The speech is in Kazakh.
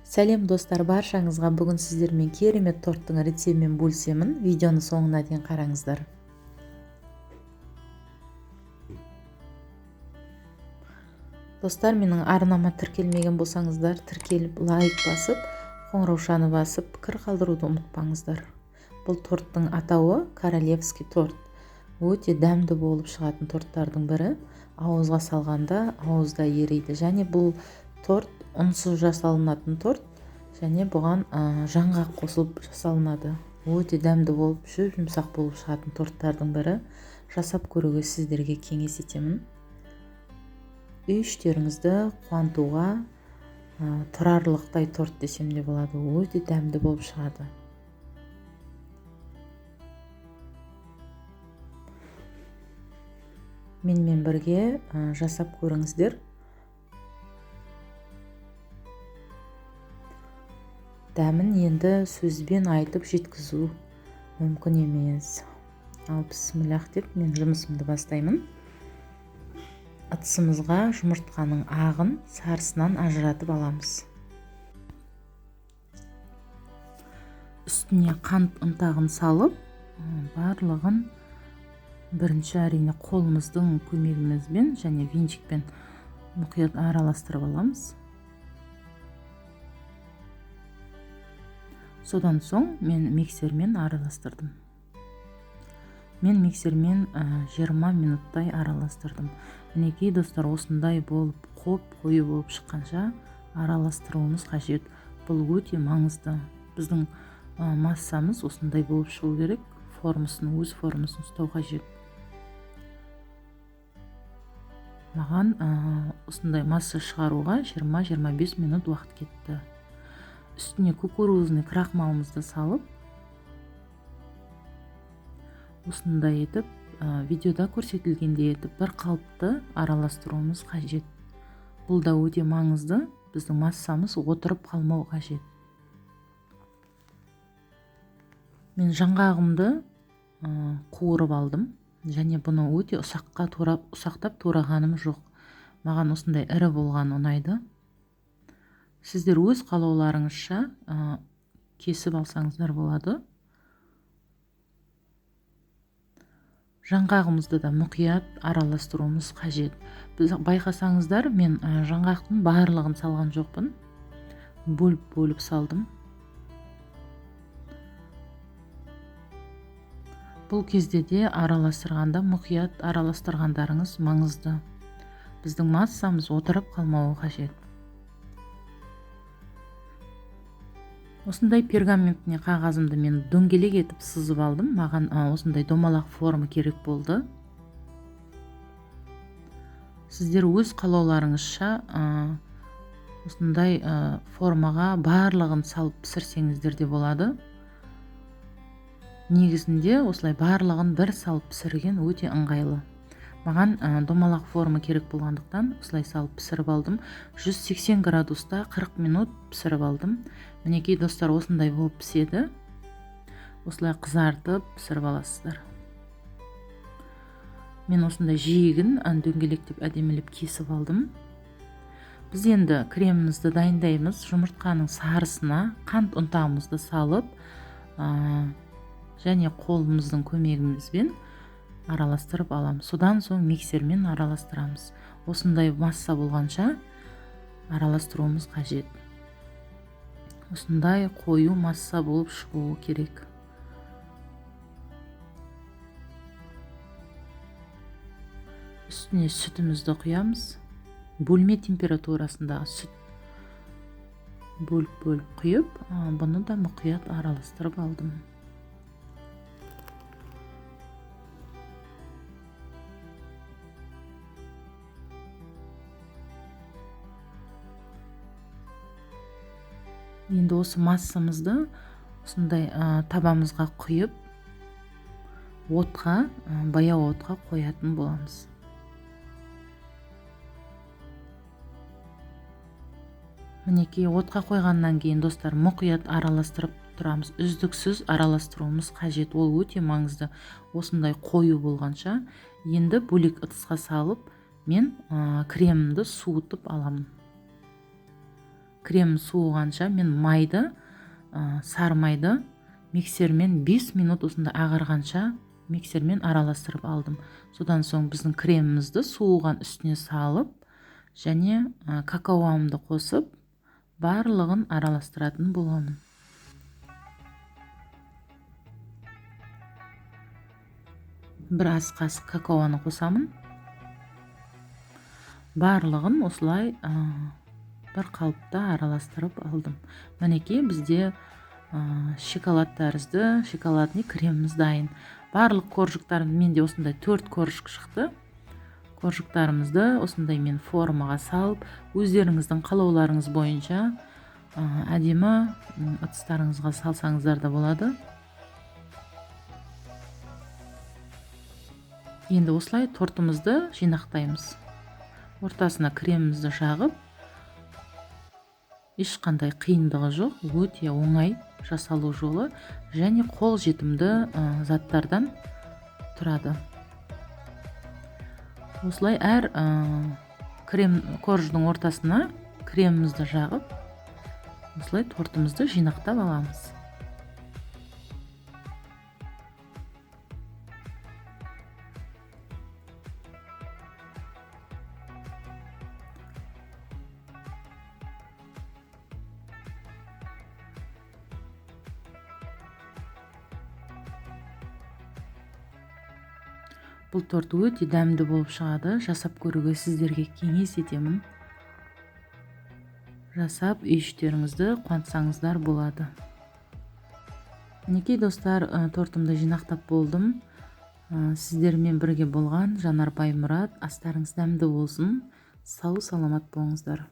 Сәлем достар, баршаңызға бүгін сіздермен керемет торттың рецептімен бөлісемін. Видеоны соңына дейін қараңыздар. Достар, менің арнама тіркелмеген болсаңыздар, тіркеліп, лайк басып, қоңыраушаны басып, пікір қалдыруды ұмытпаңыздар. Бұл торттың атауы королевский торт. Өте дәмді болып шығатын торттардың бірі. Ауызға салғанда ауызда ериді. Және бұл торт ұнсыз жасалынатын торт. Және бұған жаңғақ қосылып жасалынады. Өте дәмді болып, жұмсақ болып шығатын торттардың бірі. Жасап көруге сіздерге кеңес етемін. Үй іштеріңізді қуантуға тұрарлықтай торт десем де болады. Өте дәмді болып шығады. Менімен бірге жасап көріңіздер. Дәмін енді сөзбен айтып жеткізу мүмкін емес. Ал бісміллах деп мен жұмысымды бастаймын. Ыдысымызға жұмыртқаның ағын сарысынан ажыратып аламыз. Үстіне қант ұнтағын салып, барлығын бірінші әрине қолымыздың көмегімізбен және венчикпен мұқият араластырып аламыз. Содан соң мен миксермен араластырдым. Мен миксермен 20 минуттай араластырдым. Мінекей достар, осындай болып, қою болып шыққанша араластыруымыз қажет. Бұл өте маңызды. Біздің массамыз осындай болып шығу керек. Өз формасын ұстау қажет. Маған осындай масса шығаруға 20-25 минут уақыт кетті. Үстіне кукурузный крахмалымызды салып, осындай етіп, видеода көрсетілгендей етіп, бір қалыпты араластыруымыз қажет. Бұл да өте маңызды, біздің массамыз отырып қалмау қажет. Мен жаңғағымды қуырып алдым, және бұны өте ұсақтап турағаным жоқ. Маған осындай ірі болған ұнайды. Сіздер өз қалауларыңызша кесіп алсаңыздар болады. Жаңғағымызды да мұқият араластыруымыз қажет. Біз байқасаңыздар, мен жаңғақтың барлығын салған жоқпын. Бөліп салдым. Бұл кезде де араластырғанда мұқият араластырғандарыңыз маңызды. Біздің массамыз отырып қалмауы қажет. Осындай пергаментіне қағазымды мен дөңгелек етіп сызып алдым. Маған осындай домалақ форма керек болды. Сіздер өз қалауларыңызша осындай формаға барлығын салып пісірсеңіздер де болады. Негізінде осылай барлығын бір салып пісірген өте ыңғайлы. Маған домалақ форма керек болғандықтан осылай салып пісіріп алдым. 180 градуста 40 минут пісіріп алдым. Мінекей достар, осындай болып піседі. Осылай қызартып пісіріп аласыздар. Мен осындай жиегін дөңгелектеп әдемілеп кесіп алдым. Біз енді кремімізді дайындаймыз. Жұмыртқаның сарысына қант ұнтағымызды салып, және қолымыздың көмегімізбен араластырып аламыз. Содан соң миксермен араластырамыз. Осындай масса болғанша араластыруымыз қажет. Осындай қою масса болып шығуы керек. Үстіне сүтімізді құямыз. Бөлме температурасындағы сүт бөліп құйып, бұны да мұқият араластырып алдым. Енді осы массамызды осындай табамызға құйып, баяу отқа қоятын боламыз. Мінекей отқа қойғаннан кейін достар, мұқият араластырып тұрамыз. Үздіксіз араластыруымыз қажет. Ол өте маңызды. Осындай қою болғанша, енді бөлек ыдысқа салып, мен кремімді суытып аламын. крем суығанша мен майды, сары майды миксермен 5 минут осында ағарғанша миксермен араластырып алдым. Содан соң біздің кремімізді суыған үстіне салып, және какаоамды қосып, барлығын араластыратын боламын. Бір ас қасық какаоны қосамын. Барлығын осылай бір қалыпта араластырып алдым. Мінекей бізде шоколад тәрізді шоколадный креміміз дайын. Барлық коржықтарым менде осындай 4 коржық шықты. Коржықтарымызды осындай мен формаға салып, өздеріңіздің қалауларыңыз бойынша әдемі ыдыстарыңызға салсаңыздар да болады. Енді осылай тортымызды жинақтаймыз. Ортасына кремімізді жағып, ешқандай қиындығы жоқ, өте оңай жасалу жолы және қол жетімді заттардан тұрады. Осылай әр корждың ортасына кремімізді жағып, осылай тортымызды жинақтап аламыз. Бұл торт өте дәмді болып шығады. Жасап көруге сіздерге кеңес етемін. Жасап үй-іштеріңізді қуантсаңыздар болады. Мінекей достар, тортымды жинақтап болдым. Сіздермен бірге болған Жанарбай Мұрат. Астарыңыз дәмді болсын. Сау саламат болыңыздар.